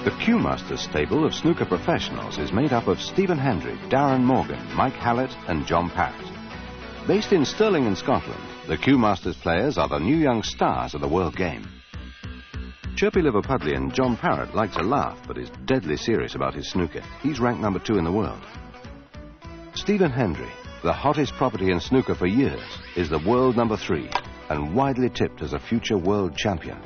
The Cuemasters stable of snooker professionals is made up of Stephen Hendry, Darren Morgan, Mike Hallett and John Parrott. Based in Stirling in Scotland, the Cuemasters players are the new young stars of the world game. Chirpy Liverpudlian John Parrott likes a laugh but is deadly serious about his snooker. He's ranked number 2 in the world. Stephen Hendry, the hottest property in snooker for years, is the world number 3 and widely tipped as a future world champion.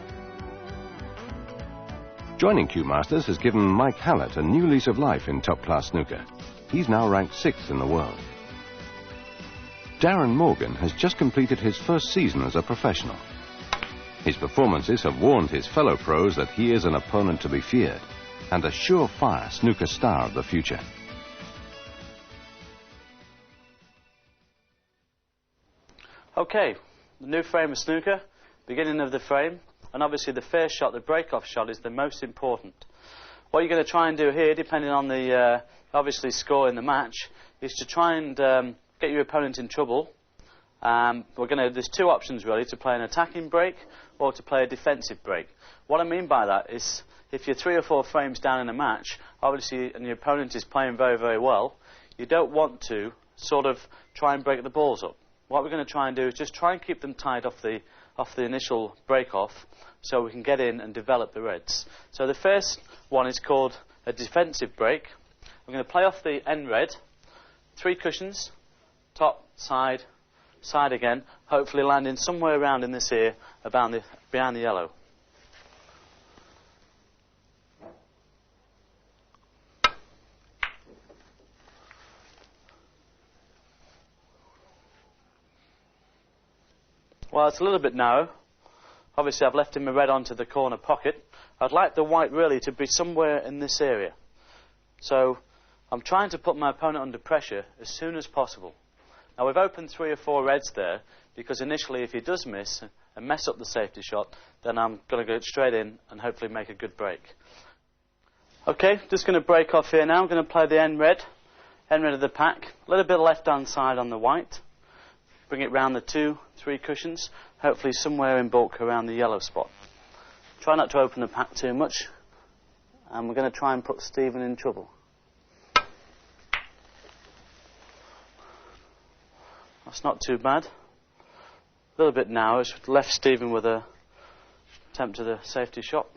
Joining Cuemasters has given Mike Hallett a new lease of life in top-class snooker. He's now ranked 6th in the world. Darren Morgan has just completed his first season as a professional. His performances have warned his fellow pros that he is an opponent to be feared and a surefire snooker star of the future. Okay, the new frame of snooker, beginning of the frame. And obviously the first shot, the break-off shot, is the most important. What you're going to try and do here, depending on the, obviously, score in the match, is to try and get your opponent in trouble. There's 2 options, really, to play an attacking break or to play a defensive break. What I mean by that is, if you're 3 or 4 frames down in a match, obviously, and your opponent is playing very, very well, you don't want to sort of try and break the balls up. What we're going to try and do is just try and keep them tied off the initial break-off so we can get in and develop the reds. So the first one is called a defensive break. We're going to play off the end red, 3 cushions, top, side, side again, hopefully landing somewhere around in this ear behind the yellow. Well, it's a little bit narrow. Obviously, I've left him my red onto the corner pocket. I'd like the white really to be somewhere in this area. So I'm trying to put my opponent under pressure as soon as possible. Now, we've opened 3 or 4 reds there because initially if he does miss and mess up the safety shot, then I'm going to go straight in and hopefully make a good break. Okay, just going to break off here now. I'm going to play the end red of the pack. A little bit left-hand side on the white. Bring it round the 2, 3 cushions, hopefully somewhere in bulk around the yellow spot. Try not to open the pack too much, and we're going to try and put Stephen in trouble. That's not too bad. A little bit narrow, it's left Stephen with a attempt at a safety shot.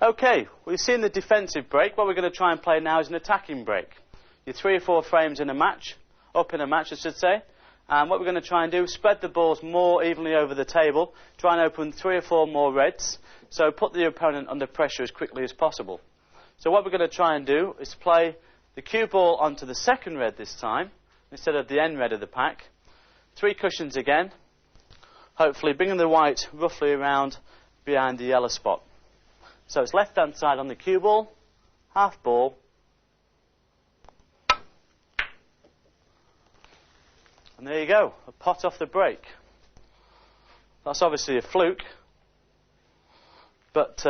Okay, we've seen the defensive break. What we're going to try and play now is an attacking break. You're 3 or 4 frames in a match. Up in a match, I should say. And what we're going to try and do is spread the balls more evenly over the table, try and open 3 or 4 more reds, so put the opponent under pressure as quickly as possible. So what we're going to try and do is play the cue ball onto the second red this time, instead of the end red of the pack. 3 cushions again, hopefully bringing the white roughly around behind the yellow spot. So it's left-hand side on the cue ball, half ball, and there you go, a pot off the break. That's obviously a fluke, but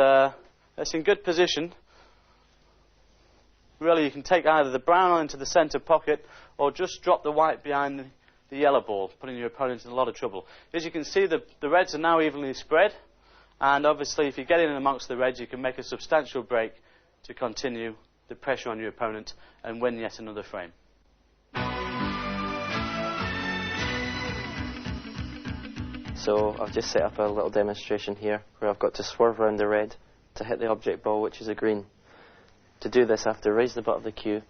it's in good position. Really, you can take either the brown into the centre pocket or just drop the white behind the yellow ball, putting your opponent in a lot of trouble. As you can see, the reds are now evenly spread, and obviously if you get in amongst the reds, you can make a substantial break to continue the pressure on your opponent and win yet another frame. So I've just set up a little demonstration here where I've got to swerve around the red to hit the object ball, which is a green. To do this, I have to raise the butt of the cue,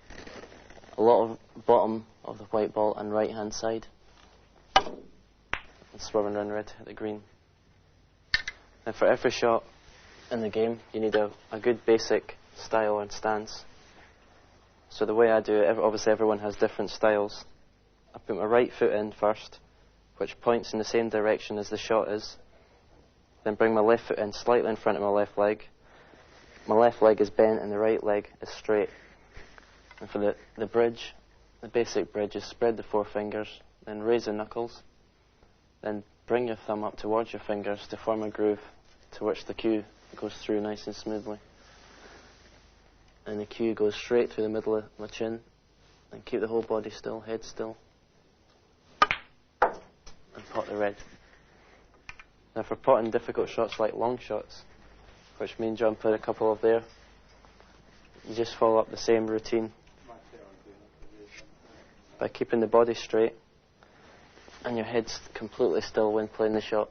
a lot of bottom of the white ball and right hand side, and swerving around the red to hit the green. And for every shot in the game, you need a good basic style and stance. So the way I do it, obviously everyone has different styles. I put my right foot in first, which points in the same direction as the shot is. Then bring my left foot in slightly in front of my left leg. My left leg is bent and the right leg is straight. And for the bridge, the basic bridge is spread the 4 fingers, then raise the knuckles, then bring your thumb up towards your fingers to form a groove to which the cue goes through nice and smoothly. And the cue goes straight through the middle of my chin, and keep the whole body still, head still. And pot the red. Now for potting difficult shots like long shots, which me and John played a couple of there. You just follow up the same routine by keeping the body straight and your head's completely still when playing the shot.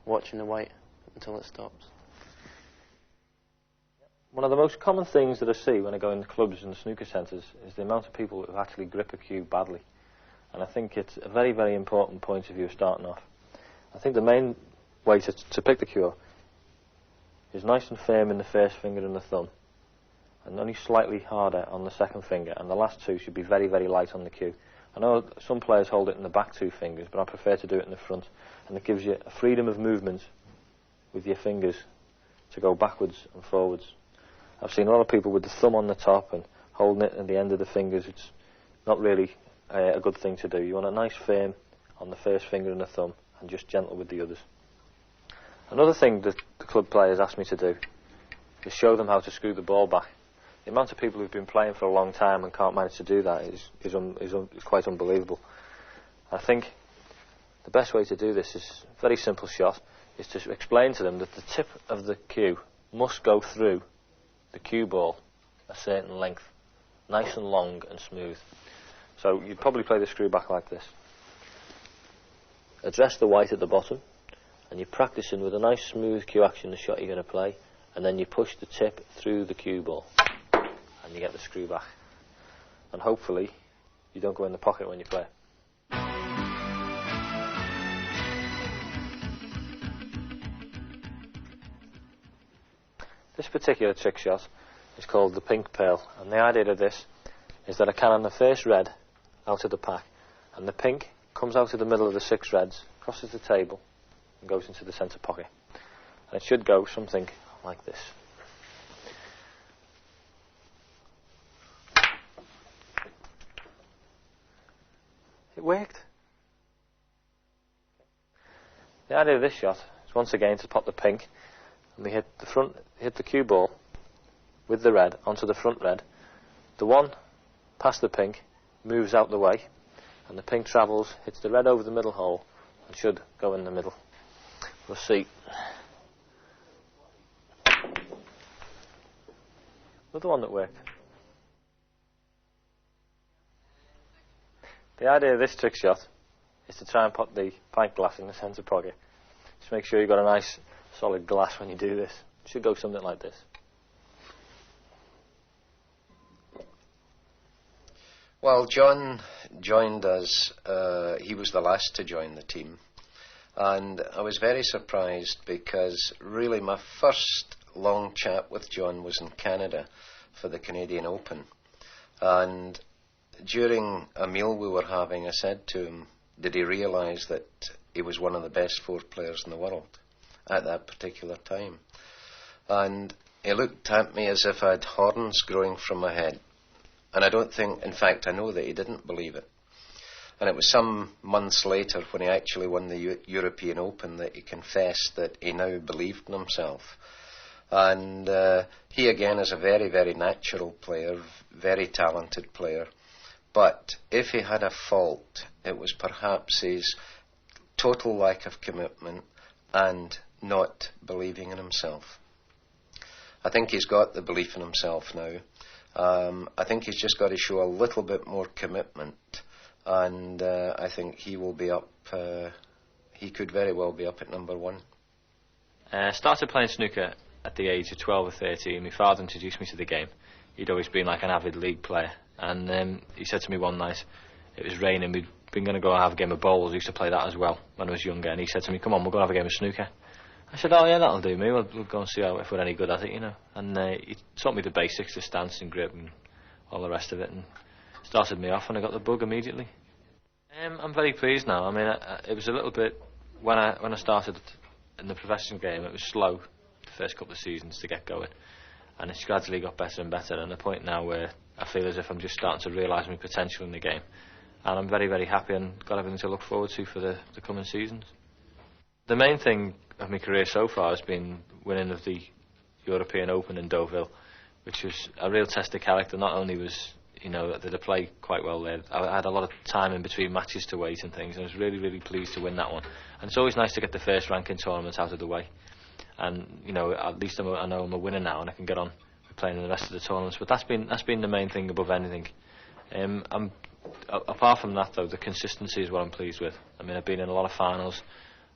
Watching the white until it stops. One of the most common things that I see when I go into clubs and snooker centres is the amount of people who actually grip a cue badly. And I think it's a very, very important point of view starting off. I think the main way to pick the cue is nice and firm in the first finger and the thumb, and only slightly harder on the second finger, and the last two should be very, very light on the cue. I know some players hold it in the back two fingers, but I prefer to do it in the front, and it gives you a freedom of movement with your fingers to go backwards and forwards. I've seen a lot of people with the thumb on the top and holding it at the end of the fingers. It's not really a good thing to do. You want a nice firm on the first finger and the thumb, and just gentle with the others. Another thing that the club players ask me to do is show them how to screw the ball back. The amount of people who've been playing for a long time and can't manage to do that is quite unbelievable. I think the best way to do this is a very simple shot, is to explain to them that the tip of the cue must go through the cue ball a certain length, nice and long and smooth. So you'd probably play the screw back like this. Address the white at the bottom, and you're practicing with a nice smooth cue action the shot you're going to play, and then you push the tip through the cue ball and you get the screw back, and hopefully you don't go in the pocket when you play. This particular trick shot is called the pink pearl, and the idea of this is that I can on the first red out of the pack, and the pink comes out of the middle of the 6 reds, crosses the table and goes into the centre pocket, and it should go something like this. It worked. The idea of this shot is once again to pop the pink, and we hit the cue ball with the red onto the front red. The one past the pink moves out the way, and the pink travels, hits the red over the middle hole, and should go in the middle. We'll see. Another one that worked. The idea of this trick shot is to try and put the pint glass in the centre pocket. Just make sure you've got a nice solid glass when you do this. It should go something like this. Well, John joined us, he was the last to join the team, and I was very surprised because really my first long chat with John was in Canada for the Canadian Open, and during a meal we were having, I said to him, did he realise that he was one of the best 4 players in the world at that particular time? And he looked at me as if I had horns growing from my head. And I don't think, in fact, I know that he didn't believe it. And it was some months later when he actually won the European Open that he confessed that he now believed in himself. And he again is a very, very natural player, very talented player. But if he had a fault, it was perhaps his total lack of commitment and not believing in himself. I think he's got the belief in himself now. I think he's just got to show a little bit more commitment, and I think he will be up, he could very well be up at number 1. Started playing snooker at the age of 12 or 13. My father introduced me to the game. He'd always been like an avid league player, and he said to me one night, it was raining, we'd been going to go have a game of bowls. I used to play that as well when I was younger, and he said to me, come on, we'll go have a game of snooker. I said, oh yeah, that'll do me, we'll go and see if we're any good at it, you know. And he taught me the basics, the stance and grip and all the rest of it, and started me off, and I got the bug immediately. I'm very pleased now. I mean, it was a little bit, when I started in the professional game, it was slow the first couple of seasons to get going, and it's gradually got better and better, and the point now where I feel as if I'm just starting to realise my potential in the game, and I'm very, very happy and got everything to look forward to for the coming seasons. The main thing of my career so far has been winning of the European Open in Deauville, which was a real test of character. Not only was you know, that I played quite well there. I had a lot of time in between matches to wait and things. I was really, really pleased to win that one. And it's always nice to get the first ranking tournament out of the way. And, you know, at least I know I'm a winner now, and I can get on with playing in the rest of the tournaments. But that's been the main thing above anything. Apart from that, though, the consistency is what I'm pleased with. I mean, I've been in a lot of finals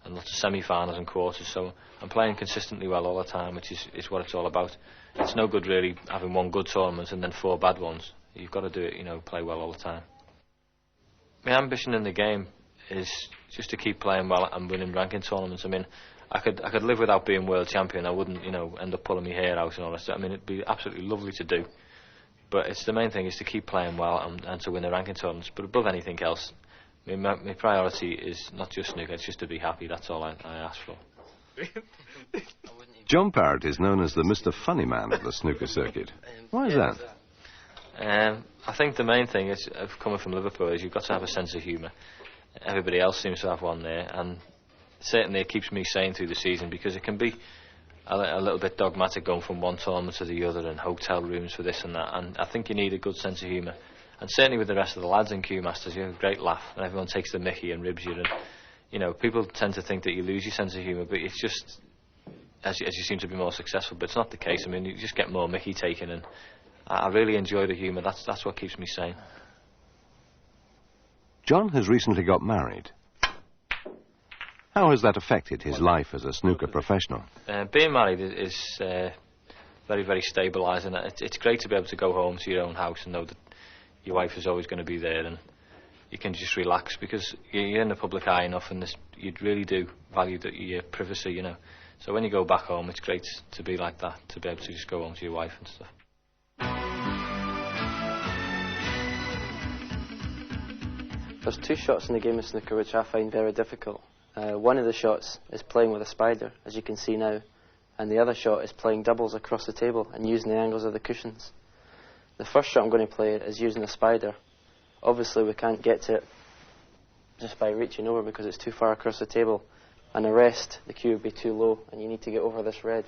and lots of semi-finals and quarters, so I'm playing consistently well all the time, which is what it's all about. It's no good really having one good tournament and then 4 bad ones. You've got to do it, you know, play well all the time. My ambition in the game is just to keep playing well and winning ranking tournaments. I mean, I could live without being world champion. I wouldn't, you know, end up pulling my hair out and all that stuff. I mean, it'd be absolutely lovely to do. But it's the main thing is to keep playing well and to win the ranking tournaments. But above anything else, I mean, my priority is not just snooker, it's just to be happy. That's all I ask for. John Parrott is known as the Mr. Funny Man of the snooker circuit. Why is that? I think the main thing is, coming from Liverpool, is you've got to have a sense of humour. Everybody else seems to have one there, and certainly it keeps me sane through the season, because it can be a little bit dogmatic going from one tournament to the other and hotel rooms for this and that, and I think you need a good sense of humour. And certainly with the rest of the lads in Cuemasters, you have a great laugh and everyone takes the mickey and ribs you, and you know, people tend to think that you lose your sense of humour, but it's just as you seem to be more successful, but it's not the case. I mean, you just get more mickey taken, and I really enjoy the humour. That's what keeps me sane. John has recently got married. How has that affected his life as a snooker professional? Being married is very, very stabilising. It's great to be able to go home to your own house and know that your wife is always going to be there, and you can just relax, because you're in the public eye enough, and you really do value your privacy, you know. So when you go back home, it's great to be like that, to be able to just go home to your wife and stuff. There's 2 shots in the game of snooker which I find very difficult. One of the shots is playing with a spider, as you can see now, and the other shot is playing doubles across the table and using the angles of the cushions. The first shot I'm going to play is using a spider. Obviously we can't get to it just by reaching over because it's too far across the table, and the rest, the cue would be too low, and you need to get over this red.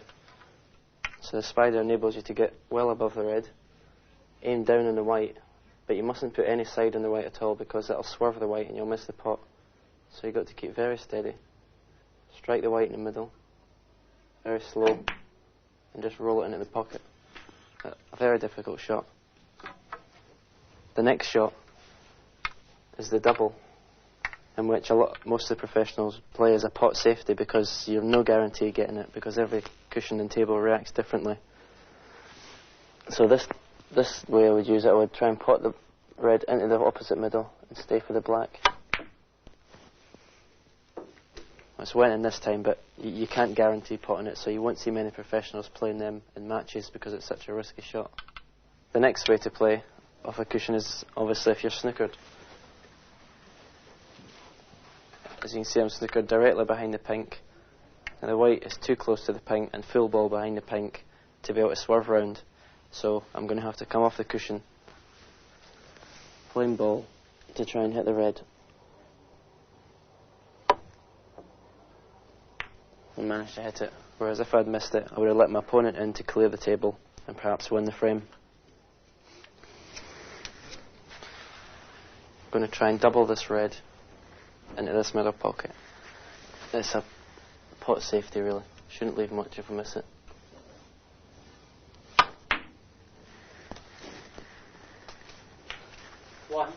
So the spider enables you to get well above the red, aim down on the white, but you mustn't put any side on the white at all, because that'll swerve the white and you'll miss the pot. So you've got to keep very steady, strike the white in the middle, very slow, and just roll it into the pocket. A very difficult shot. The next shot is the double, in which most of the professionals play as a pot safety, because you have no guarantee of getting it, because every cushion and table reacts differently. So this way I would use it, I would try and pot the red into the opposite middle and stay for the black. It's went in this time, but you can't guarantee potting it, so you won't see many professionals playing them in matches because it's such a risky shot. The next way to play off a cushion is obviously if you're snookered. As you can see, I'm snookered directly behind the pink, and the white is too close to the pink and full ball behind the pink to be able to swerve round. So I'm going to have to come off the cushion, plain ball, to try and hit the red. And managed to hit it, whereas if I'd missed it, I would have let my opponent in to clear the table and perhaps win the frame. I'm going to try and double this red into this middle pocket. It's a pot safety really, shouldn't leave much if I miss it. One.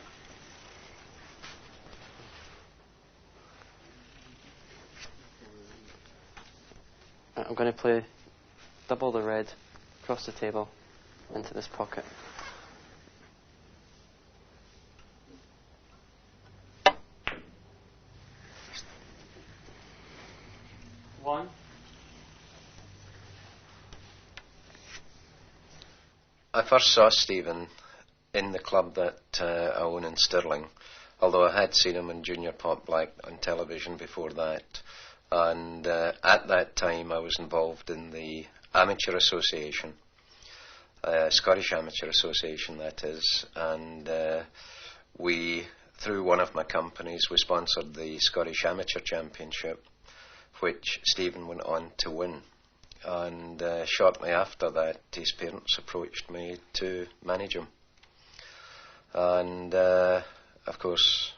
I'm going to play double the red across the table into this pocket. One. I first saw Stephen in the club that I own in Stirling, although I had seen him in Junior Pot Black on television before that. And at that time I was involved in the Amateur Association, Scottish Amateur Association that is, and we, through one of my companies, we sponsored the Scottish Amateur Championship, which Stephen went on to win. And shortly after that his parents approached me to manage him. And of course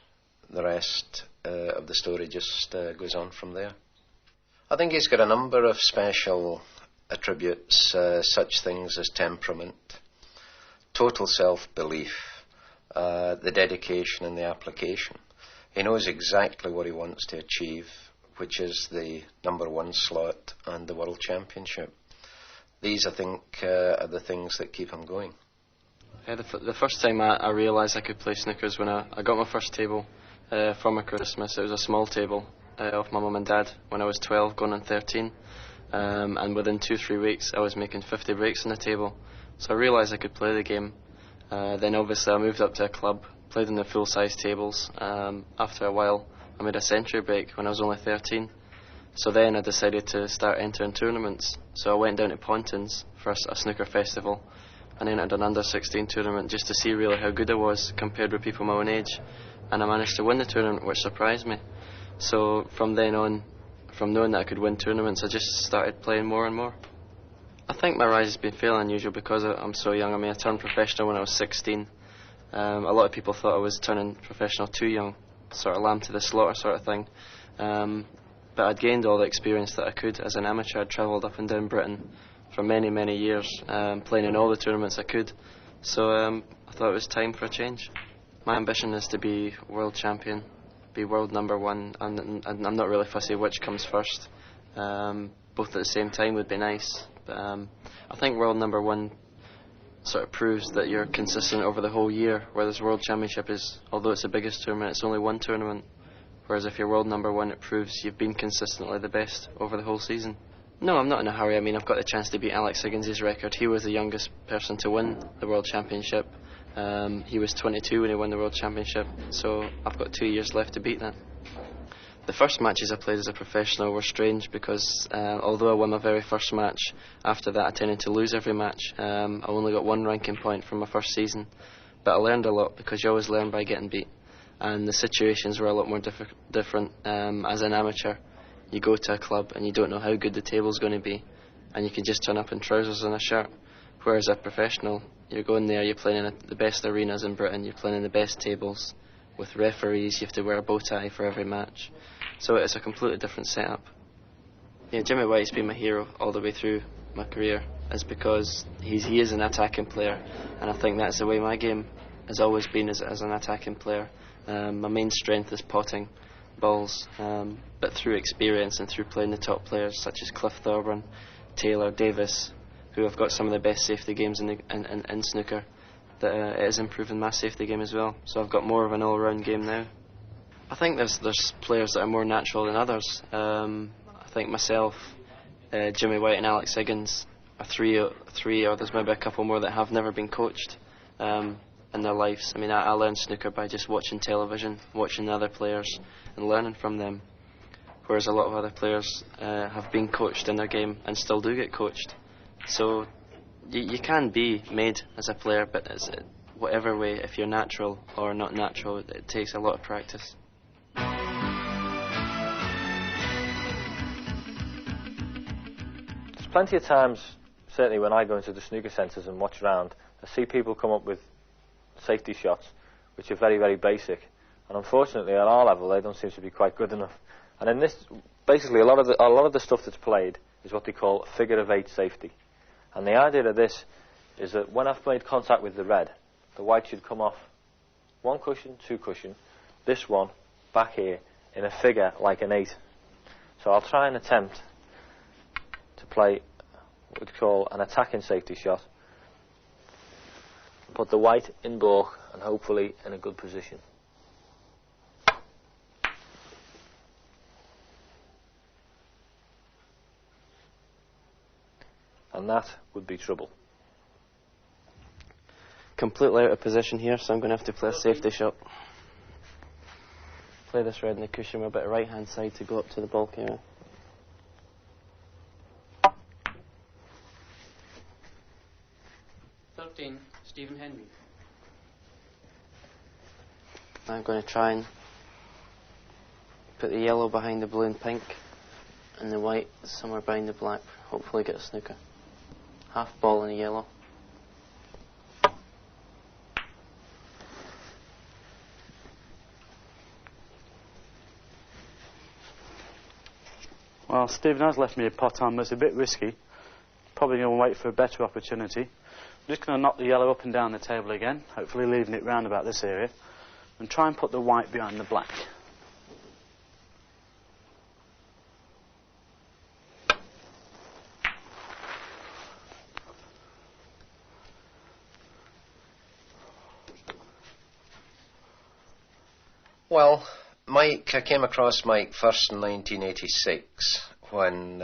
the rest of the story just goes on from there. I think he's got a number of special attributes, such things as temperament, total self-belief, the dedication and the application. He knows exactly what he wants to achieve, which is the #1 slot and the World Championship. These, I think, are the things that keep him going. Yeah, the first time I realised I could play snooker is when I got my first table for my Christmas. It was a small table off my mum and dad when I was 12, going on 13. And within 2-3 weeks I was making 50 breaks on the table. So I realised I could play the game. Then obviously I moved up to a club, played on the full-size tables. After a while I made a century break when I was only 13. So then I decided to start entering tournaments. So I went down to Pontins for a snooker festival and entered an under-16 tournament just to see really how good I was compared with people my own age. And I managed to win the tournament, which surprised me. So from then on, from knowing that I could win tournaments, I just started playing more and more. I think my rise has been fairly unusual because I'm so young. I mean, I turned professional when I was 16. A lot of people thought I was turning professional too young, sort of lamb to the slaughter sort of thing. But I'd gained all the experience that I could as an amateur. I'd travelled up and down Britain for many, many years, playing in all the tournaments I could. So I thought it was time for a change. My ambition is to be world champion, be world #1, and I'm not really fussy which comes first. Both at the same time would be nice. But I think world #1 sort of proves that you're consistent over the whole year, whereas world championship is, although it's the biggest tournament, it's only one tournament. Whereas if you're world #1, it proves you've been consistently the best over the whole season. No, I'm not in a hurry. I mean, I've got the chance to beat Alex Higgins' record. He was the youngest person to win the World Championship. He was 22 when he won the World Championship, so I've got 2 years left to beat that. The first matches I played as a professional were strange because although I won my very first match, after that I tended to lose every match. I only got 1 ranking point from my first season, but I learned a lot because you always learn by getting beat. And the situations were a lot more different. As an amateur, you go to a club and you don't know how good the table's going to be, and you can just turn up in trousers and a shirt. Whereas a professional, you're going there, you're playing in the best arenas in Britain, you're playing in the best tables with referees, you have to wear a bow tie for every match. So it's a completely different setup. Yeah, Jimmy White's been my hero all the way through my career, is because he is an attacking player, and I think that's the way my game has always been as an attacking player. My main strength is potting balls, but through experience and through playing the top players such as Cliff Thorburn, Taylor, Davis, who have got some of the best safety games in snooker, that it has improved my safety game as well. So I've got more of an all-round game now. I think there's players that are more natural than others. I think myself, Jimmy White and Alex Higgins are three, or there's maybe a couple more that have never been coached in their lives. I mean, I learned snooker by just watching television, watching the other players and learning from them, whereas a lot of other players have been coached in their game and still do get coached. So you can be made as a player, but whatever way, if you're natural or not natural, it takes a lot of practice. There's plenty of times, certainly when I go into the snooker centres and watch around, I see people come up with safety shots which are very, very basic, and unfortunately at our level they don't seem to be quite good enough. And in this, basically a lot of the stuff that's played is what they call figure of 8 safety. And the idea of this is that when I've made contact with the red, the white should come off 1 cushion, 2 cushion, this one back here in a figure like an 8. So I'll try and attempt to play what we call an attacking safety shot. Put the white in baulk and hopefully in a good position. And that would be trouble. Completely out of position here, so I'm going to have to play a safety shot. Play this red in the cushion with a bit of right hand side to go up to the baulk area. Stephen Hendry. I'm going to try and put the yellow behind the blue and pink and the white somewhere behind the black. Hopefully get a snooker. Half ball in the yellow. Well, Stephen has left me a pot on, but it's a bit risky. Probably going to wait for a better opportunity. I'm just going to knock the yellow up and down the table again, hopefully leaving it round about this area, and try and put the white behind the black. Well, I came across Mike first in 1986 when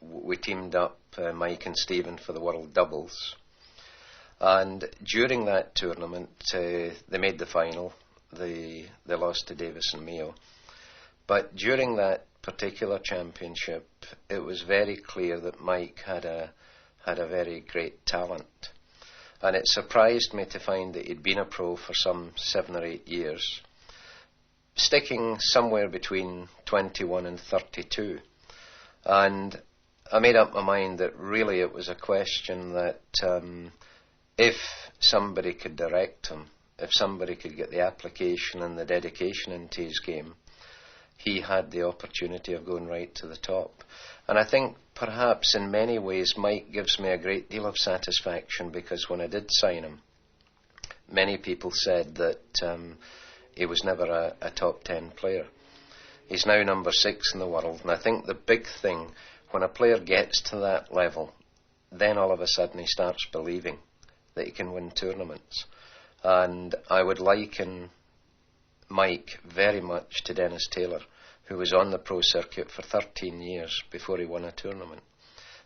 we teamed up, Mike and Stephen, for the World Doubles. And during that tournament, they made the final. They lost to Davis and Mayo. But during that particular championship, it was very clear that Mike had a very great talent. And it surprised me to find that he'd been a pro for some 7 or 8 years, sticking somewhere between 21 and 32. And I made up my mind that really it was a question that if somebody could direct him, if somebody could get the application and the dedication into his game, he had the opportunity of going right to the top. And I think perhaps in many ways Mike gives me a great deal of satisfaction, because when I did sign him, many people said that he was never a top 10 player. He's now number 6 in the world, and I think the big thing, when a player gets to that level, then all of a sudden he starts believing that he can win tournaments. And I would liken Mike very much to Dennis Taylor, who was on the pro circuit for 13 years before he won a tournament.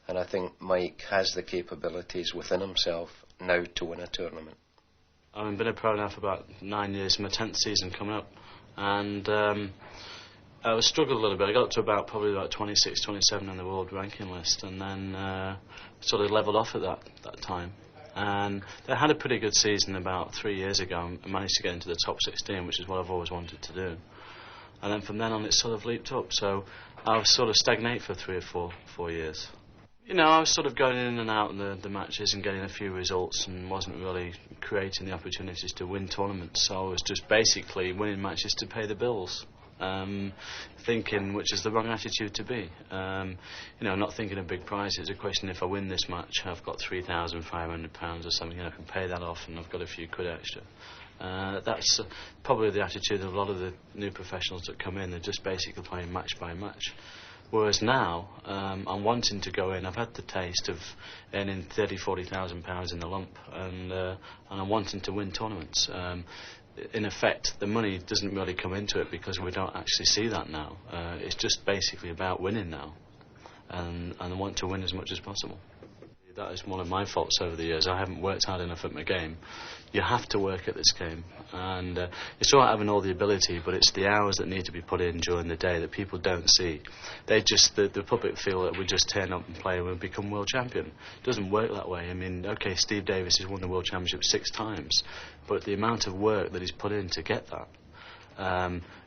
And I think Mike has the capabilities within himself now to win a tournament. I've been a pro now for about 9 years, my 10th season coming up, and I struggled a little bit. I got up to probably about 26, 27 on the world ranking list, and then sort of levelled off at that time. And they had a pretty good season about 3 years ago, and managed to get into the top 16, which is what I've always wanted to do. And then from then on, it sort of leaped up. So I was sort of stagnate for 3 or 4 years. You know, I was sort of going in and out in the matches and getting a few results, and wasn't really creating the opportunities to win tournaments. So I was just basically winning matches to pay the bills, thinking, which is the wrong attitude to be. You know, not thinking of big prizes. It's a question, if I win this match, I've got £3,500 or something, and I can pay that off, and I've got a few quid extra. That's probably the attitude of a lot of the new professionals that come in. They're just basically playing match by match. Whereas now, I'm wanting to go in. I've had the taste of earning £30,000-40,000 in the lump, and I'm wanting to win tournaments. In effect, the money doesn't really come into it, because we don't actually see that now. It's just basically about winning now, and I want to win as much as possible. That is one of my faults over the years. I haven't worked hard enough at my game. You have to work at this game, and it's all right having all the ability, but it's the hours that need to be put in during the day that people don't see. They just, the public feel that we just turn up and play and we become world champion. It doesn't work that way. I mean, okay, Steve Davis has won the world championship 6 times, but the amount of work that he's put in to get that,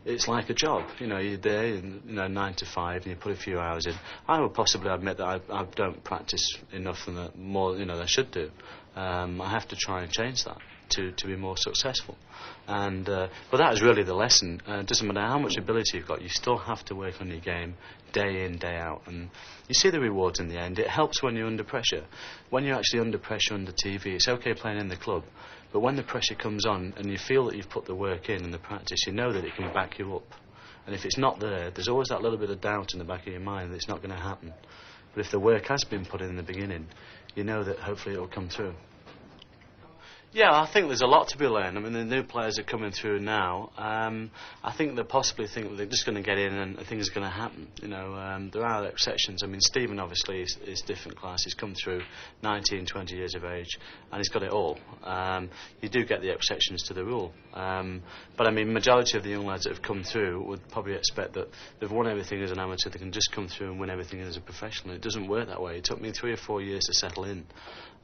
it's like a job. You know, you're there, in, 9 to 5, and you put a few hours in. I would possibly admit that I don't practice enough and more, than I should do. I have to try and change that to be more successful. And but that is really the lesson. It doesn't matter how much ability you've got, you still have to work on your game day in, day out, and you see the rewards in the end. It helps when you're under pressure. When you're actually under pressure on the TV, it's okay playing in the club, but when the pressure comes on and you feel that you've put the work in and the practice, you know that it can back you up. And if it's not there, there's always that little bit of doubt in the back of your mind that it's not going to happen. But if the work has been put in the beginning, you know that hopefully it will come through. Yeah, I think there's a lot to be learned. I mean, the new players are coming through now. I think they possibly think that they're just going to get in and things are going to happen. There are exceptions. I mean, Stephen obviously is different class. He's come through 19, 20 years of age, and he's got it all. You do get the exceptions to the rule. But I mean, majority of the young lads that have come through would probably expect that they've won everything as an amateur, they can just come through and win everything as a professional. It doesn't work that way. It took me 3 or 4 years to settle in.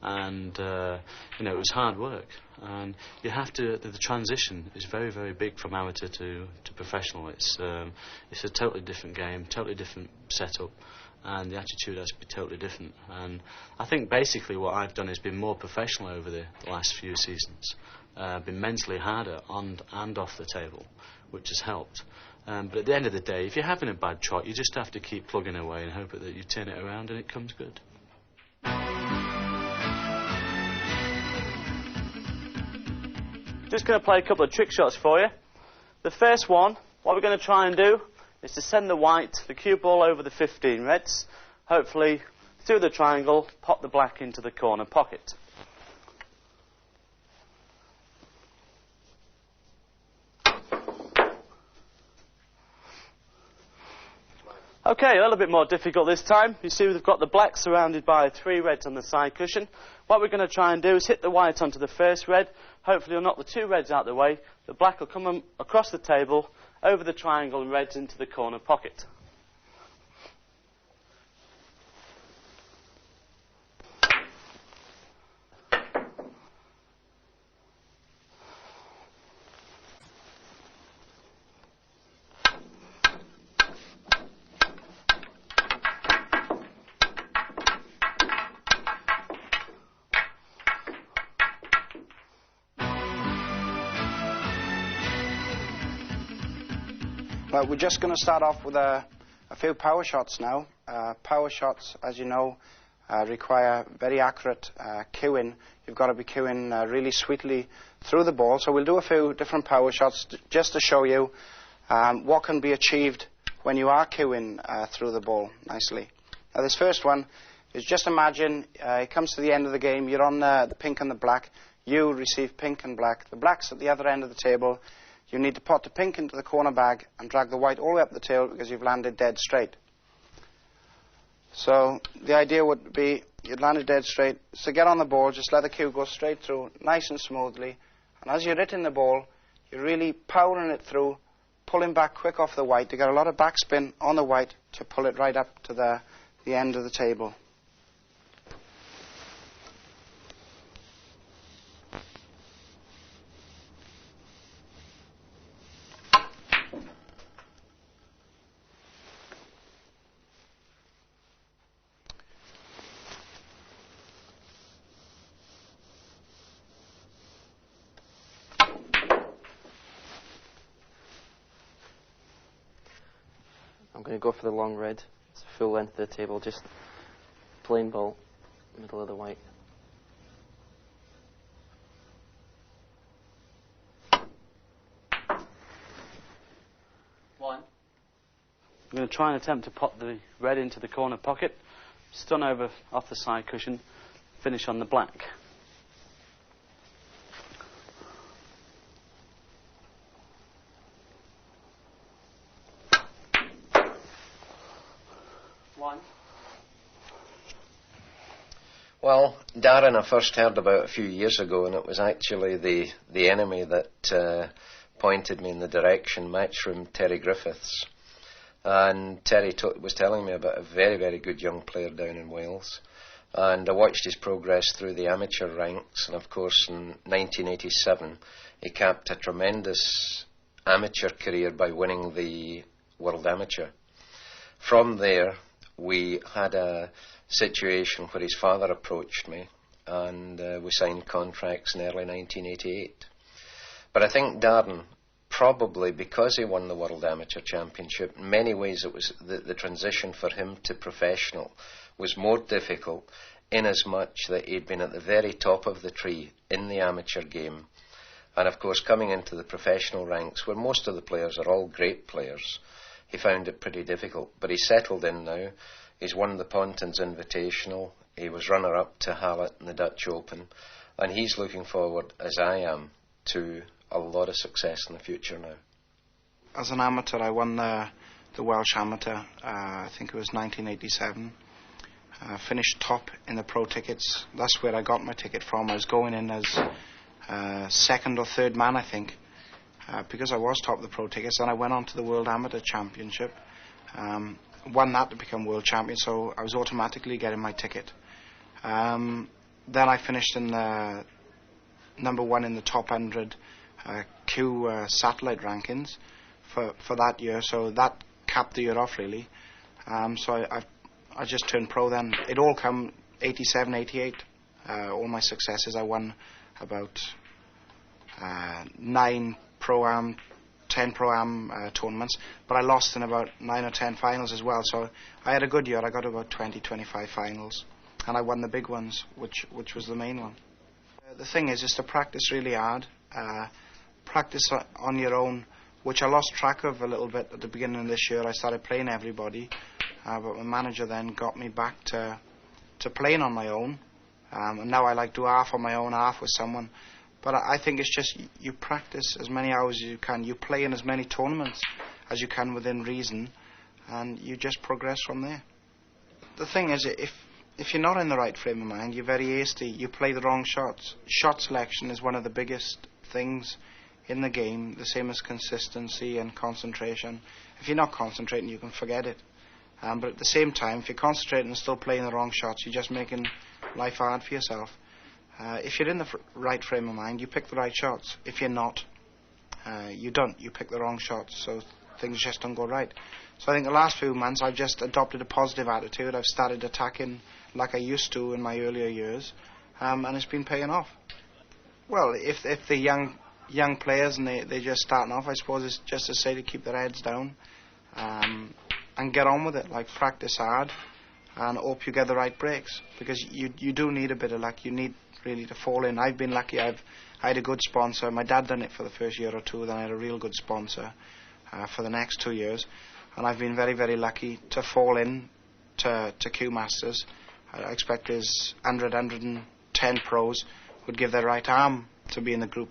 And it was hard work, and you have to. The transition is very, very big from amateur to professional. It's a totally different game, totally different setup, and the attitude has to be totally different. And I think basically what I've done is been more professional over the last few seasons, been mentally harder on and off the table, which has helped. But at the end of the day, if you're having a bad trot, you just have to keep plugging away and hope that you turn it around and it comes good. Just going to play a couple of trick shots for you. The first one, what we're going to try and do is to send the white, the cue ball over the 15 reds, hopefully through the triangle, pop the black into the corner pocket. Okay, a little bit more difficult this time. You see we've got the black surrounded by 3 reds on the side cushion. What we're going to try and do is hit the white onto the first red. Hopefully you'll knock the 2 reds out of the way. The black will come across the table, over the triangle and reds into the corner pocket. Well, we're just going to start off with a few power shots now. Power shots, as you know, require very accurate cueing. You've got to be cueing really sweetly through the ball. So we'll do a few different power shots just to show you what can be achieved when you are cueing through the ball nicely. Now, this first one is just imagine it comes to the end of the game. You're on the pink and the black. You receive pink and black. The black's at the other end of the table. You need to pot the pink into the corner bag and drag the white all the way up the table because you've landed dead straight. So the idea would be you'd landed dead straight. So get on the ball, just let the cue go straight through, nice and smoothly. And as you're hitting the ball, you're really powering it through, pulling back quick off the white to get a lot of backspin on the white to pull it right up to the end of the table. I'm going to go for the long red. It's the full length of the table, just plain ball, middle of the white. One. I'm going to try and attempt to pop the red into the corner pocket, stun over off the side cushion, finish on the black. Well, Darren I first heard about a few years ago, and it was actually the enemy that pointed me in the direction, matchroom Terry Griffiths. And Terry was telling me about a very, very good young player down in Wales. And I watched his progress through the amateur ranks, and of course in 1987 he capped a tremendous amateur career by winning the World Amateur. From there we had a situation where his father approached me, and we signed contracts in early 1988. But I think Darren, probably because he won the World Amateur Championship, in many ways it was the transition for him to professional was more difficult, in as much that he'd been at the very top of the tree in the amateur game, and of course coming into the professional ranks where most of the players are all great players, he found it pretty difficult. But he's settled in now. He's won the Pontins Invitational. He was runner-up to Hallett in the Dutch Open. And he's looking forward, as I am, to a lot of success in the future now. As an amateur, I won the Welsh Amateur, I think it was 1987. Finished top in the pro tickets. That's where I got my ticket from. I was going in as second or third man, I think, because I was top of the pro tickets. Then I went on to the World Amateur Championship. Won that to become world champion, so I was automatically getting my ticket. Then I finished in number 1 in the top 100 Q satellite rankings for that year, so that capped the year off really. So I just turned pro then. It all come 87, 88, all my successes. I won about 9 Pro-Am 10 Pro-Am tournaments, but I lost in about 9 or 10 finals as well, so I had a good year. I got to about 20, 25 finals, and I won the big ones, which was the main one. The thing is to practice really hard, practice on your own, which I lost track of a little bit at the beginning of this year. I started playing everybody, but my manager then got me back to playing on my own, and now I like do half on my own, half with someone. But I think it's just you practice as many hours as you can, you play in as many tournaments as you can within reason, and you just progress from there. The thing is, if you're not in the right frame of mind, you're very hasty, you play the wrong shots. Shot selection is one of the biggest things in the game, the same as consistency and concentration. If you're not concentrating, you can forget it. But at the same time, if you're concentrating and still playing the wrong shots, you're just making life hard for yourself. If you're in the right frame of mind, you pick the right shots. If you're not, you don't. You pick the wrong shots, so things just don't go right. So I think the last few months I've just adopted a positive attitude. I've started attacking like I used to in my earlier years, and it's been paying off. Well, if they're young players and they're just starting off, I suppose it's just to say to keep their heads down and get on with it, like practice hard and hope you get the right breaks, because you do need a bit of luck. You need really to fall in. I've been lucky. I had a good sponsor. My dad done it for the first year or two, then I had a real good sponsor for the next 2 years, and I've been very, very lucky to fall in to Cuemasters. I expect his 110 pros would give their right arm to be in the group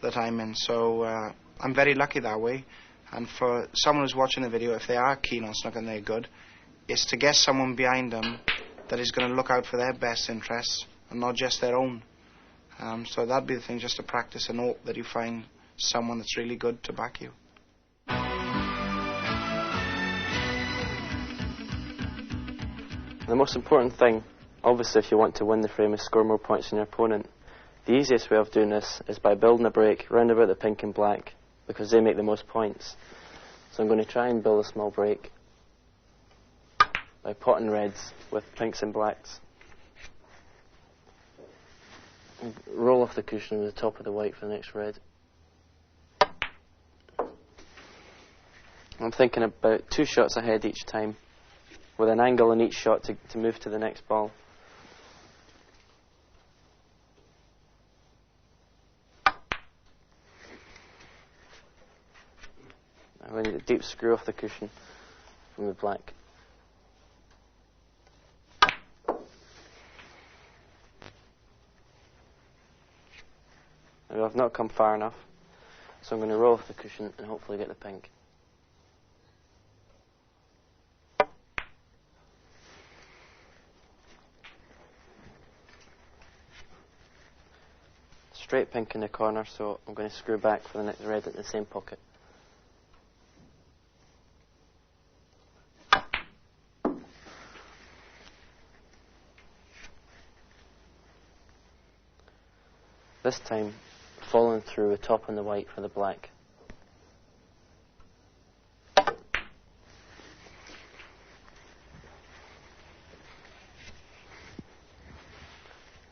that I'm in, so I'm very lucky that way. And for someone who's watching the video, if they are keen on snooker and they're good, is to get someone behind them that is going to look out for their best interests and not just their own. So that'd be the thing, just to practice and hope that you find someone that's really good to back you. The most important thing, obviously, if you want to win the frame, is score more points than your opponent. The easiest way of doing this is by building a break round about the pink and black, because they make the most points. So I'm going to try and build a small break by potting reds with pinks and blacks. And roll off the cushion with the top of the white for the next red. I'm thinking about 2 shots ahead each time, with an angle in each shot to move to the next ball. I need a deep screw off the cushion from the black. Now I've not come far enough, so I'm going to roll off the cushion and hopefully get the pink. Straight pink in the corner, so I'm going to screw back for the next red in the same pocket. This time, following through a top on the white for the black.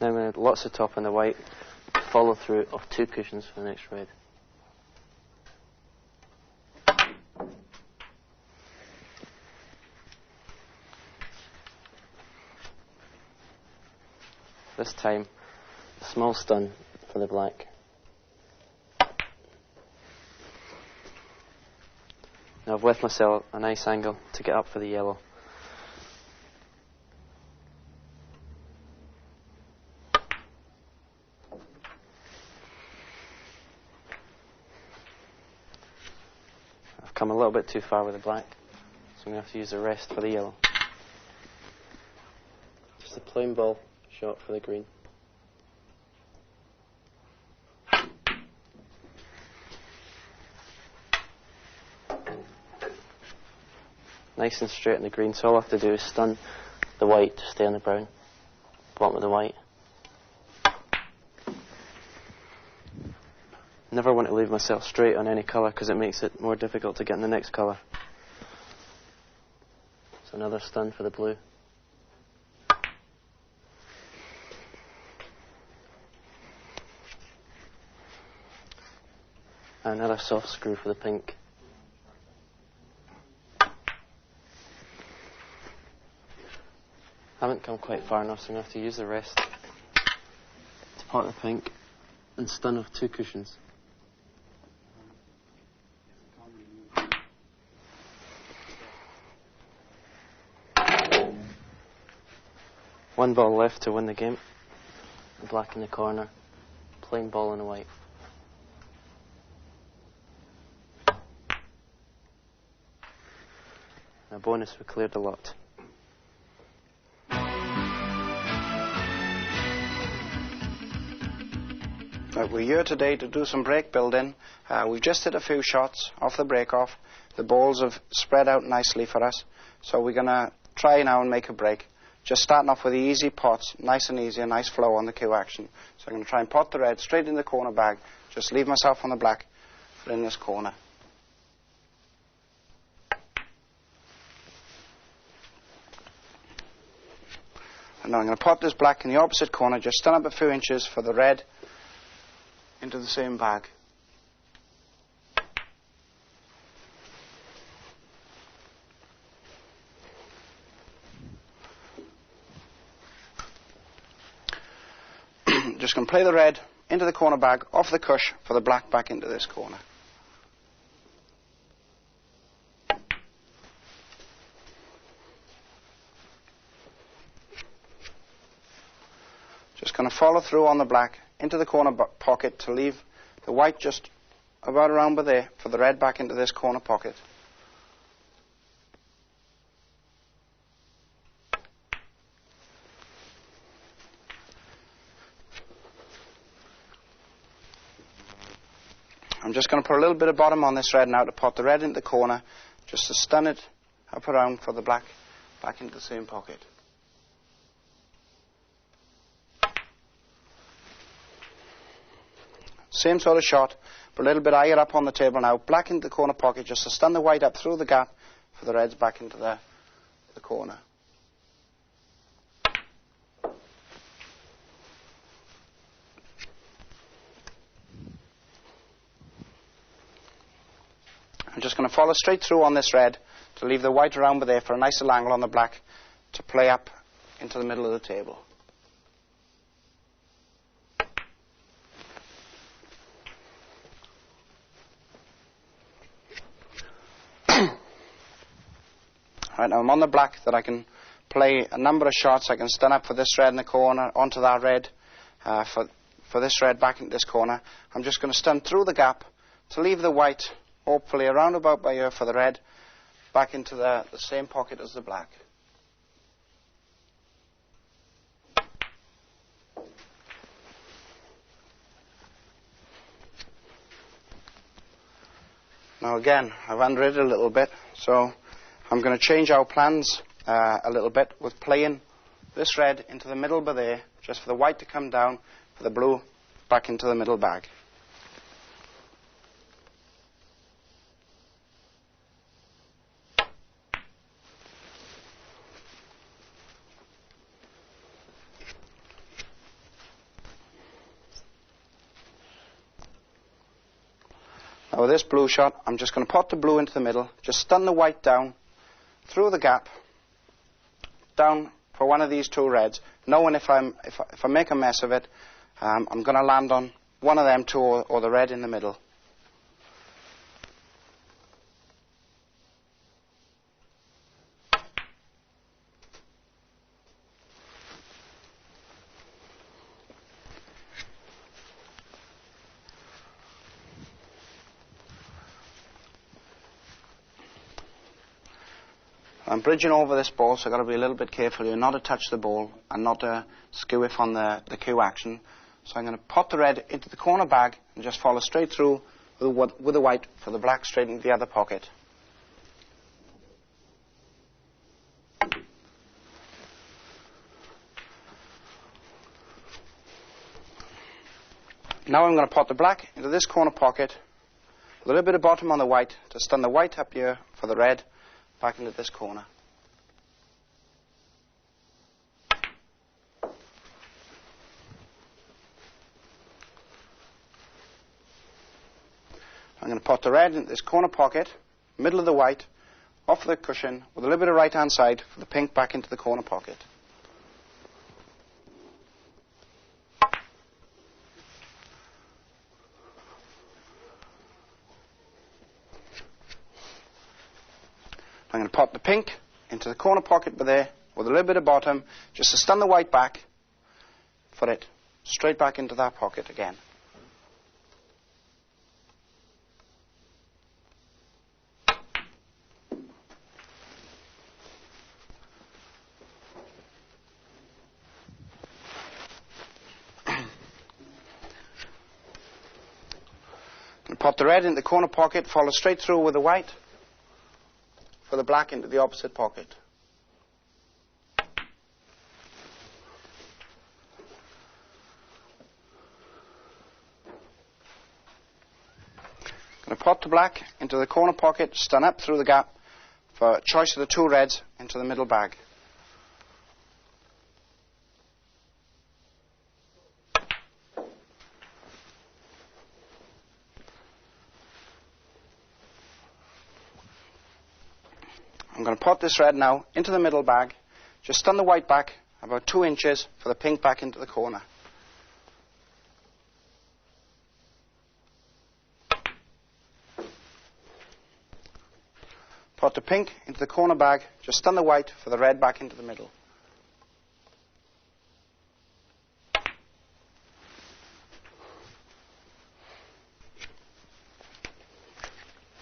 Now with lots of top on the white, follow through of 2 cushions for the next red. This time, a small stun for the black. Now I've left myself a nice angle to get up for the yellow. I've come a little bit too far with the black, so I'm going to have to use the rest for the yellow. Just a plain ball shot for the green. Nice and straight in the green, so all I have to do is stun the white to stay on the brown, bottom of the white. Never want to leave myself straight on any colour because it makes it more difficult to get in the next colour. So another stun for the blue. Another soft screw for the pink. Haven't come quite far enough, so I'm going to have to use the rest to pot the pink and stun with 2 cushions. One ball left to win the game. The black in the corner, plain ball and a white. A bonus, we cleared the lot. Right, we're here today to do some break building. We've just hit a few shots off the break off. The balls have spread out nicely for us, so we're going to try now and make a break. Just starting off with the easy pots, nice and easy, a nice flow on the cue action. So I'm going to try and pot the red straight in the corner bag, just leave myself on the black for in this corner. And now I'm going to pot this black in the opposite corner, just stun up a few inches for the red into the same bag. Just going to play the red into the corner bag, off the cush for the black back into this corner. Just going to follow through on the black into the corner pocket to leave the white just about around by there for the red back into this corner pocket. I'm just going to put a little bit of bottom on this red now to pot the red into the corner, just to stun it up around for the black back into the same pocket. Same sort of shot, but a little bit higher up on the table now. Black into the corner pocket, just to stun the white up through the gap for the reds back into the corner. I'm just going to follow straight through on this red to leave the white around by there for a nice little angle on the black to play up into the middle of the table. Right, now I'm on the black that I can play a number of shots. I can stun up for this red in the corner, onto that red, for this red back into this corner. I'm just going to stun through the gap to leave the white, hopefully around about by here for the red, back into the same pocket as the black. Now again, I've underrated a little bit, so I'm going to change our plans a little bit with playing this red into the middle by there, just for the white to come down, for the blue back into the middle bag. Now with this blue shot, I'm just going to pot the blue into the middle, just stun the white down, through the gap, down for one of these 2 reds, knowing if I make a mess of it, I'm going to land on one of them 2 or the red in the middle. I'm bridging over this ball, so I've got to be a little bit careful here not to touch the ball and not to skew it on the cue action. So I'm going to pot the red into the corner bag and just follow straight through with the white for the black straight into the other pocket. Now I'm going to pot the black into this corner pocket, with a little bit of bottom on the white to stun the white up here for the red, back into this corner. I'm going to put the red into this corner pocket, middle of the white, off the cushion, with a little bit of right-hand side for the pink back into the corner pocket. I'm going to pop the pink into the corner pocket there with a little bit of bottom, just to stun the white back for it, straight back into that pocket again. Pop the red into the corner pocket, follow straight through with the white for the black into the opposite pocket. Going to pop the black into the corner pocket, stun up through the gap for choice of the two reds into the middle bag. I'm going to put this red now into the middle bag, just stun the white back about 2 inches for the pink back into the corner. Put the pink into the corner bag, just stun the white for the red back into the middle.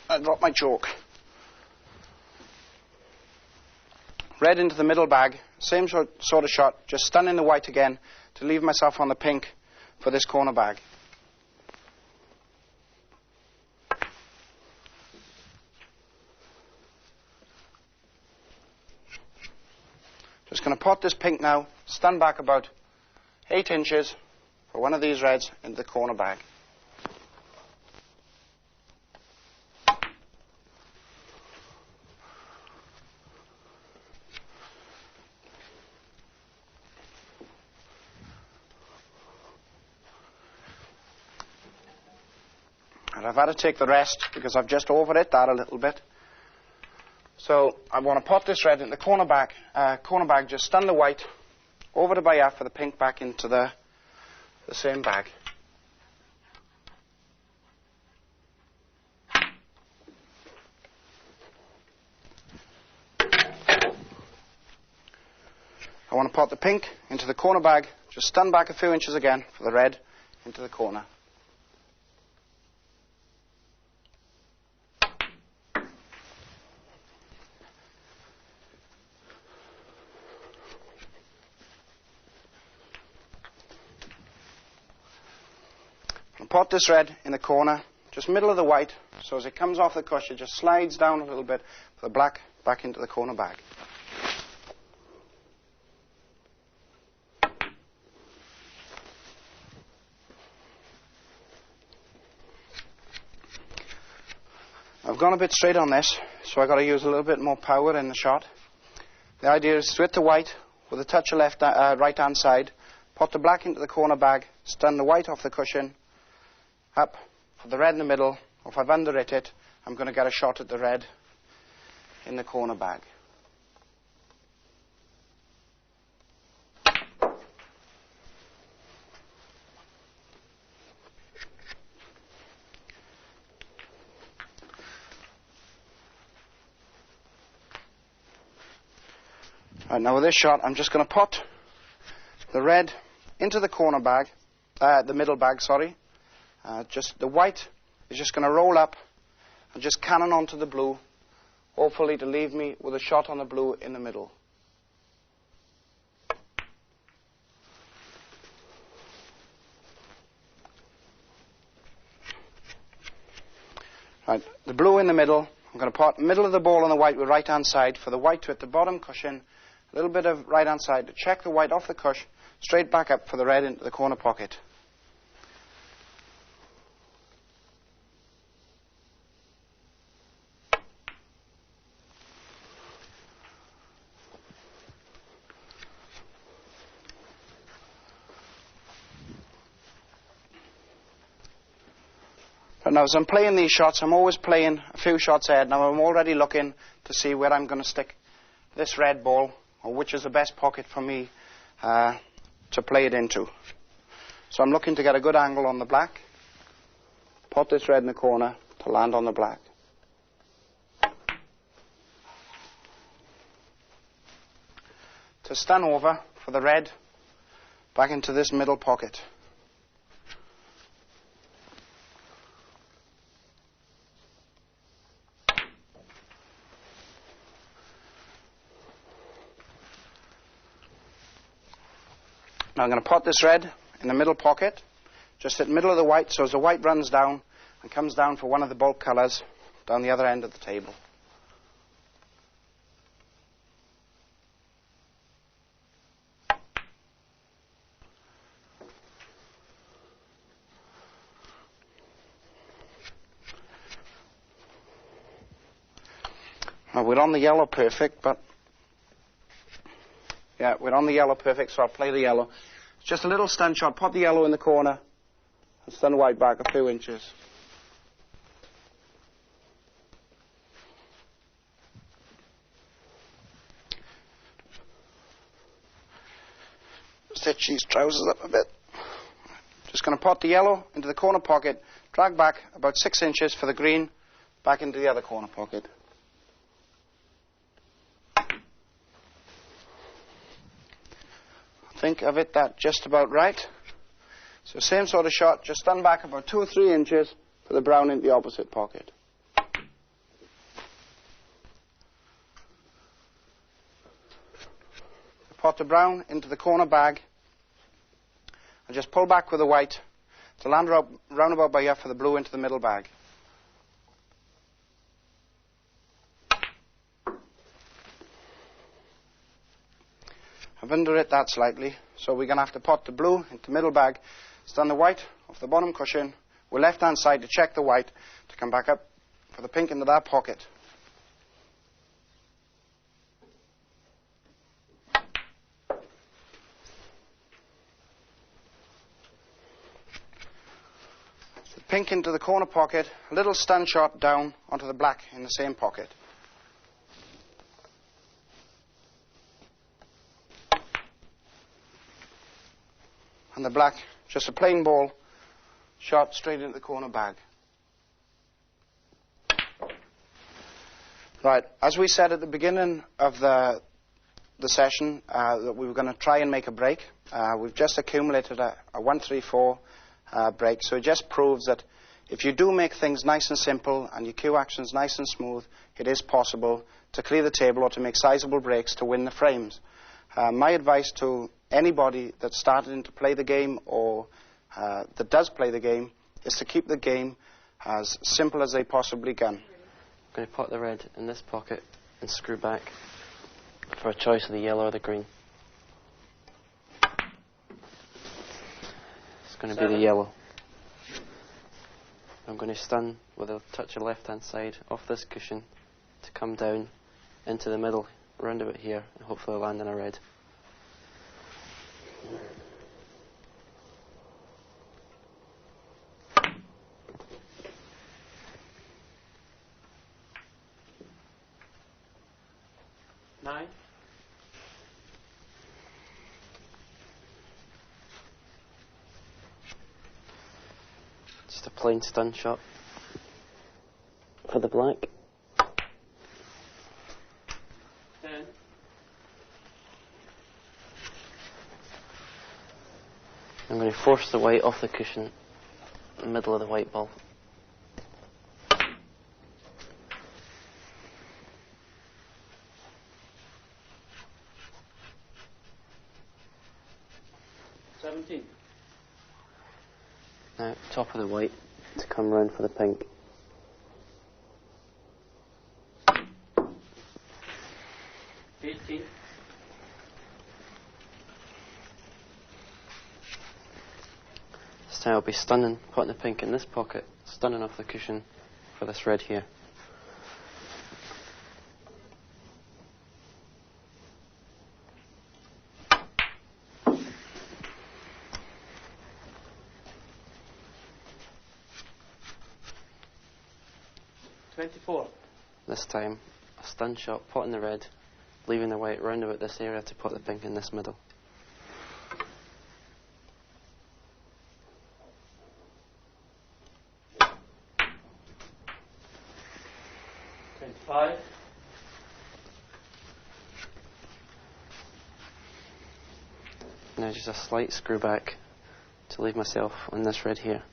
I dropped my chalk. Red into the middle bag, same sort of shot, just stun in the white again to leave myself on the pink for this corner bag. Just going to pot this pink now, stun back about 8 inches for one of these reds into the corner bag. And I've had to take the rest because I've just overhit that a little bit. So I want to put this red in the corner bag, just stun the white over to by half for the pink back into the same bag. I want to put the pink into the corner bag, just stun back a few inches again for the red into the corner. Pot this red in the corner, just middle of the white, so as it comes off the cushion, it just slides down a little bit for the black back into the corner bag. I've gone a bit straight on this, so I've got to use a little bit more power in the shot. The idea is to hit the white with a touch of right hand side, pot the black into the corner bag, stun the white off the cushion, up for the red in the middle, or if I've underhit it, I'm going to get a shot at the red in the corner bag. Right, now with this shot, I'm just going to pot the red into the corner bag, the middle bag, sorry. Just the white is just going to roll up and just cannon onto the blue, hopefully to leave me with a shot on the blue in the middle. Right, the blue in the middle. I'm going to pot middle of the ball on the white with right hand side for the white to hit the bottom cushion, a little bit of right hand side to check the white off the cush, straight back up for the red into the corner pocket. now as I'm playing these shots, I'm always playing a few shots ahead. Now I'm already looking to see where I'm going to stick this red ball, or which is the best pocket for me to play it into. So I'm looking to get a good angle on the black, put this red in the corner to land on the black. To stun over for the red back into this middle pocket. Now I'm going to put this red in the middle pocket, just at the middle of the white, so as the white runs down and comes down for one of the bulk colours down the other end of the table. Now we're on the yellow perfect, but yeah, we're on the yellow perfect, so I'll play the yellow. It's just a little stun shot. Put the yellow in the corner and stun white back a few inches. Stitch these trousers up a bit. Just going to put the yellow into the corner pocket, drag back about 6 inches for the green, back into the other corner pocket. I think I've hit that just about right. So same sort of shot, just stun back about 2 or 3 inches for the brown into the opposite pocket. Put the brown into the corner bag and just pull back with the white to land round about by here for the blue into the middle bag. I've underhit that slightly, so we're going to have to put the blue into the middle bag, stun the white off the bottom cushion, with left hand side to check the white to come back up for the pink into that pocket. So the pink into the corner pocket, a little stun shot down onto the black in the same pocket. And the black, just a plain ball, shot straight into the corner bag. Right, as we said at the beginning of the session, that we were going to try and make a break. We've just accumulated a 1-3-4 break, so it just proves that if you do make things nice and simple and your cue actions nice and smooth, it is possible to clear the table or to make sizable breaks to win the frames. My advice to anybody that's starting to play the game or that does play the game is to keep the game as simple as they possibly can. I'm going to put the red in this pocket and screw back for a choice of the yellow or the green. It's going to be the yellow. I'm going to stun with a touch of left hand side off this cushion to come down into the middle, round about here, and hopefully land in a red. Nine. Just a plain stun shot for the black. 10. I'm going to force the white off the cushion in the middle of the white ball. Now, top of the white to come round for the pink. So I'll be stunning, putting the pink in this pocket, stunning off the cushion for this red here. 24. This time, a stun shot, pot in the red, leaving the white round about this area to pot the pink in this middle. 25. Now just a slight screw back to leave myself on this red here.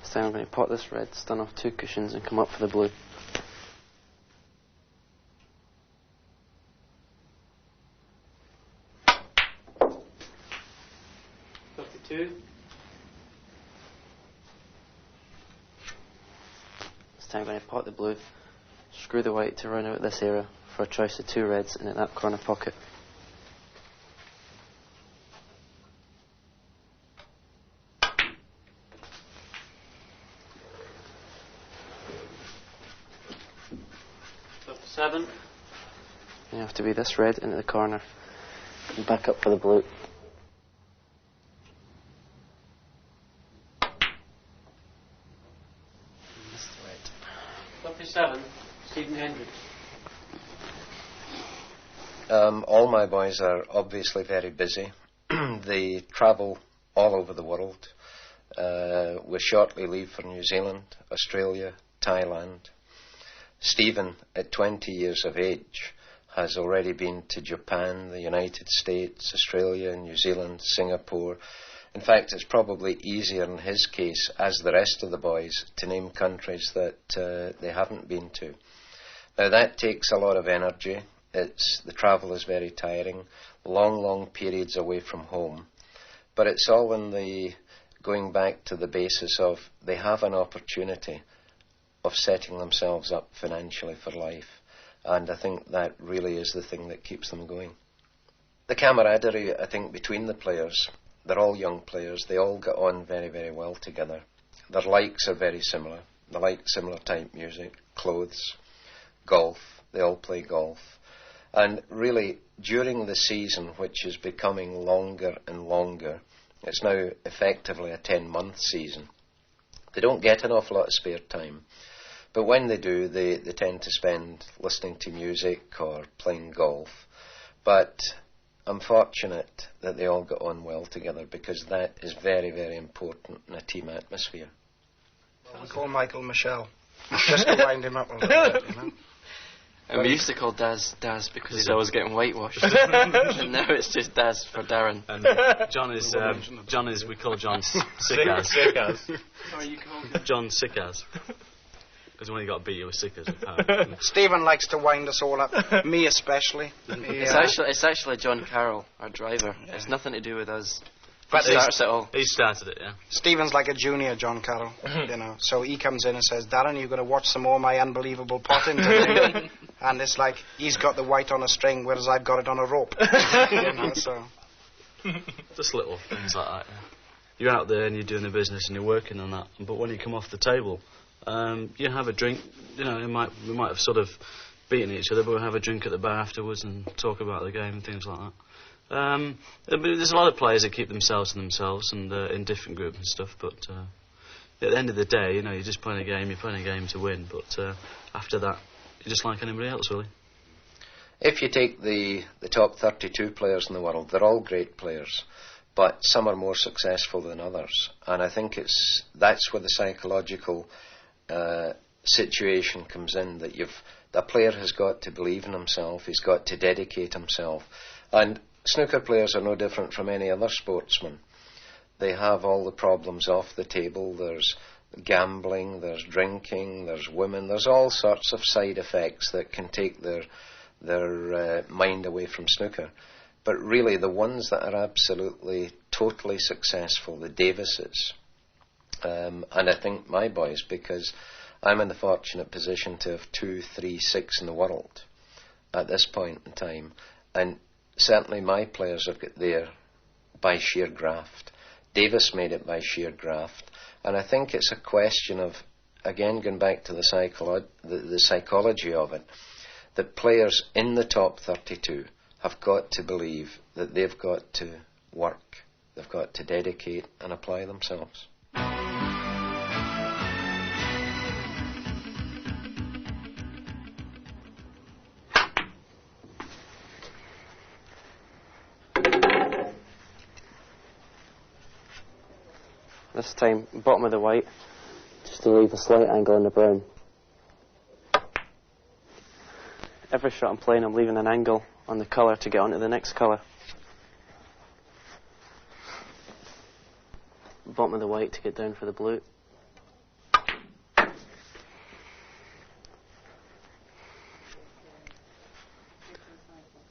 This time I'm going to pot this red, stun off 2 cushions and come up for the blue. This time I'm going to pot the blue, screw the white to run out this area for a choice of 2 reds and in that corner pocket. You have to be this red into the corner and back up for the blue. This is red. 57, Stephen Hendry. All my boys are obviously very busy. They travel all over the world. We shortly leave for New Zealand, Australia, Thailand. Stephen, at 20 years of age, has already been to Japan, the United States, Australia, New Zealand, Singapore. In fact, it's probably easier in his case, as the rest of the boys, to name countries that they haven't been to. Now, that takes a lot of energy. The travel is very tiring, long periods away from home. But it's all in the going back to the basis of they have an opportunity of setting themselves up financially for life. And I think that really is the thing that keeps them going. The camaraderie, I think, between the players, they're all young players, they all get on very well together. Their likes are very similar. They like similar type music, clothes, golf, they all play golf. And really, during the season, which is becoming longer and longer, it's now effectively a 10-month season, they don't get an awful lot of spare time. But when they do, they tend to spend listening to music or playing golf. But I'm fortunate that they all get on well together, because that is very important in a team atmosphere. Well, we call Michael Michelle, just to wind him up a little bit, you know. And we used to call Daz because he's always getting whitewashed. And now it's just Daz for Darren. And John is we call John Sickaz. Sorry, you call him John Sickaz. Because when he got beat, he was sick as Stephen likes to wind us all up, me especially. It's actually John Carroll, our driver. Yeah. It's nothing to do with us. But he starts it all. He started it, yeah. Stephen's like a junior John Carroll, you know. So he comes in and says, Darren, you're going to watch some more of my unbelievable potting today. And it's like, he's got the white on a string, whereas I've got it on a rope. You know, so. Just little things like that, yeah. You're out there and you're doing the business and you're working on that. But when you come off the table, you have a drink, you know, we might have sort of beaten each other, but we'll have a drink at the bar afterwards and talk about the game and things like that. There's a lot of players that keep themselves to themselves and in different groups and stuff, but at the end of the day, you know, you're just playing a game, you're playing a game to win, but after that, you're just like anybody else, really. If you take the top 32 players in the world, they're all great players, but some are more successful than others, and I think that's where the psychological situation comes in, that the player has got to believe in himself, he's got to dedicate himself. And snooker players are no different from any other sportsman. They have all the problems off the table. There's gambling, there's drinking, there's women, there's all sorts of side effects that can take their mind away from snooker. But really the ones that are absolutely totally successful, the Davises, and I think my boys, because I'm in the fortunate position to have 2, 3, 6 in the world at this point in time, and certainly my players have got there by sheer graft. Davis made it by sheer graft, and I think it's a question of again, going back to the psychology of it, that players in the top 32 have got to believe that they've got to work, they've got to dedicate and apply themselves. This time, bottom of the white, just to leave a slight angle on the brown. Every shot I'm playing, I'm leaving an angle on the colour to get onto the next colour. Bottom of the white to get down for the blue.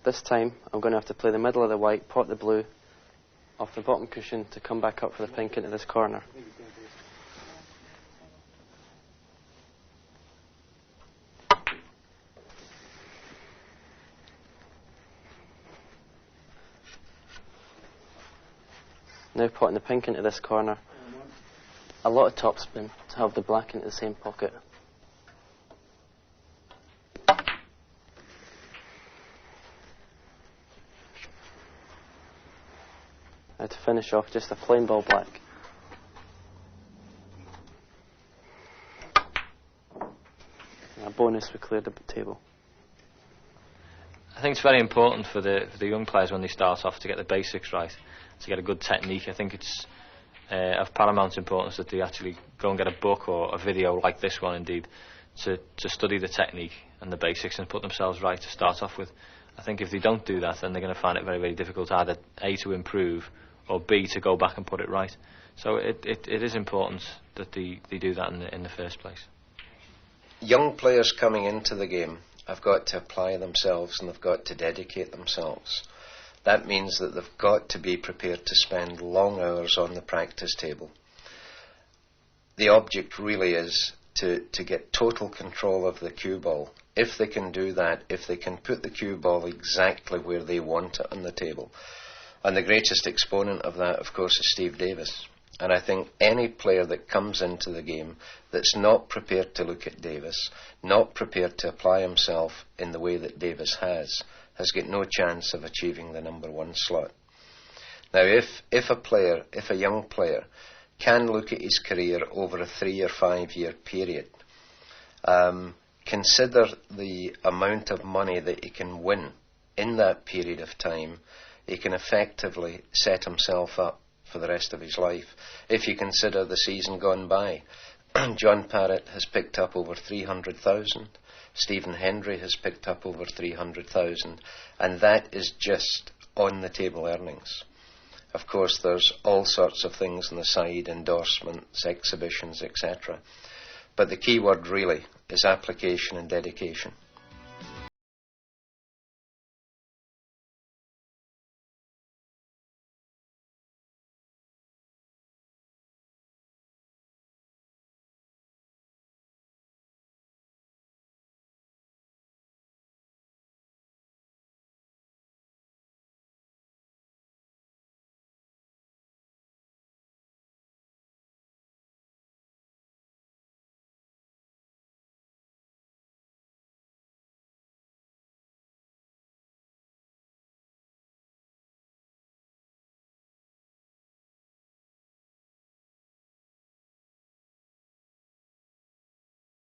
This time, I'm going to have to play the middle of the white, pot the blue, off the bottom cushion to come back up for the pink into this corner. Now potting the pink into this corner. A lot of topspin to have the black into the same pocket. Now to finish off, just a plain ball black. And a bonus, we cleared the table. I think it's very important for the young players when they start off to get the basics right, to get a good technique. I think it's of paramount importance that they actually go and get a book or a video like this one, indeed, to study the technique and the basics and put themselves right to start off with. I think if they don't do that, then they're going to find it very, very difficult either A, to improve, or B, to go back and put it right. So it is important that they do that in the first place. Young players coming into the game have got to apply themselves and they've got to dedicate themselves. That means that they've got to be prepared to spend long hours on the practice table. The object really is to get total control of the cue ball. If they can do that, if they can put the cue ball exactly where they want it on the table. And the greatest exponent of that, of course, is Steve Davis. And I think any player that comes into the game that's not prepared to look at Davis, not prepared to apply himself in the way that Davis has got no chance of achieving the number one slot. Now, if a young player can look at his career over a 3 or 5 year period, consider the amount of money that he can win in that period of time, he can effectively set himself up for the rest of his life. If you consider the season gone by, John Parrott has picked up over 300,000, Stephen Hendry has picked up over 300,000, and that is just on the table earnings. Of course, there's all sorts of things on the side, endorsements, exhibitions, etc. But the key word really is application and dedication.